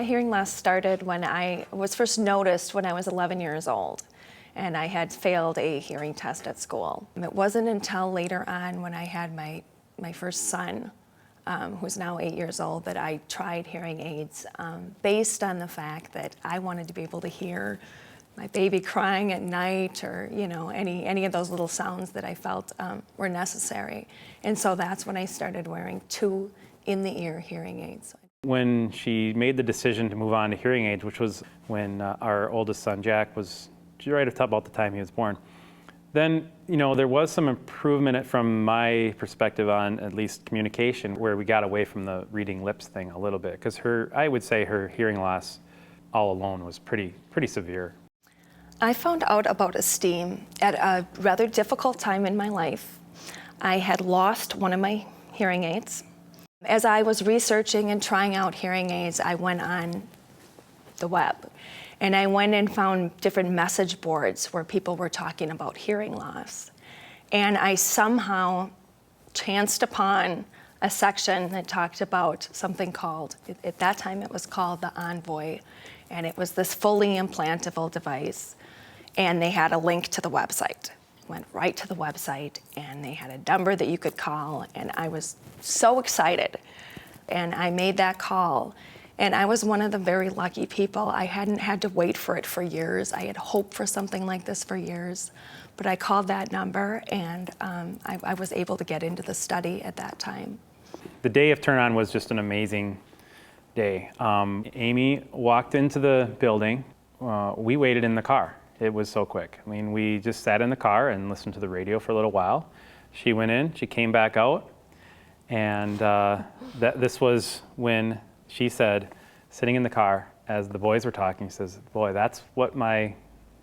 My hearing loss started when I was first noticed when I was 11 years old, and I had failed a hearing test at school. It wasn't until later on when I had my first son, who's now 8 years old, that I tried hearing aids based on the fact that I wanted to be able to hear my baby crying at night, or any of those little sounds that I felt were necessary. And so that's when I started wearing 2 in-the-ear hearing aids. When she made the decision to move on to hearing aids, which was when our oldest son Jack was right about the time he was born, then there was some improvement from my perspective on at least communication, where we got away from the reading lips thing a little bit, because I would say her hearing loss all alone was pretty severe. I found out about Esteem at a rather difficult time in my life. I had lost one of my hearing aids. As I was researching and trying out hearing aids, I went on the web, and I went and found different message boards where people were talking about hearing loss. And I somehow chanced upon a section that talked about something called, at that time it was called the Envoy, and it was this fully implantable device. And they had a link to the website. Went right to the website, and they had a number that you could call, and I was so excited. And I made that call, and I was one of the very lucky people. I hadn't had to wait for it for years. I had hoped for something like this for years, but I called that number, and I was able to get into the study at that time. The day of turn on was just an amazing day. Amy walked into the building. We waited in the car. It was so quick. I mean, we just sat in the car and listened to the radio for a little while. She went in, she came back out, and this was when she said, sitting in the car, as the boys were talking, she says, "Boy, that's what my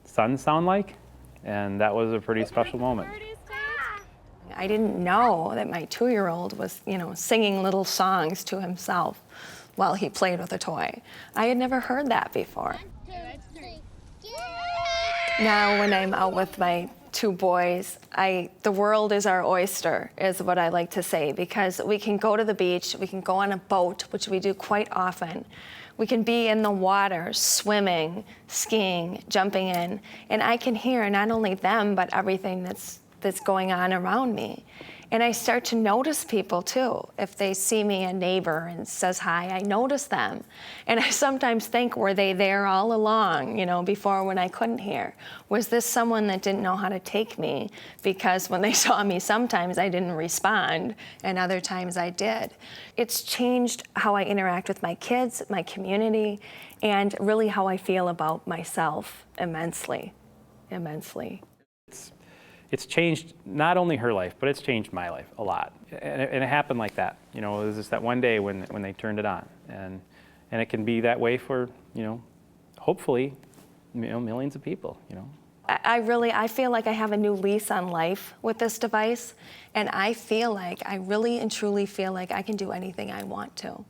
sons sound like," and that was a pretty special moment. I didn't know that my 2-year-old was, singing little songs to himself while he played with a toy. I had never heard that before. Now, when I'm out with my 2 boys, the world is our oyster, is what I like to say, because we can go to the beach, we can go on a boat, which we do quite often. We can be in the water, swimming, skiing, jumping in, and I can hear not only them, but everything that's going on around me. And I start to notice people too. If they see me, a neighbor, and says hi, I notice them. And I sometimes think, were they there all along, before, when I couldn't hear? Was this someone that didn't know how to take me? Because when they saw me, sometimes I didn't respond, and other times I did. It's changed how I interact with my kids, my community, and really how I feel about myself immensely, immensely. It's changed not only her life, but it's changed my life a lot. And it happened like that. It was just that one day when they turned it on. And it can be that way for, hopefully, millions of people, I feel like I have a new lease on life with this device. And I really and truly feel like I can do anything I want to.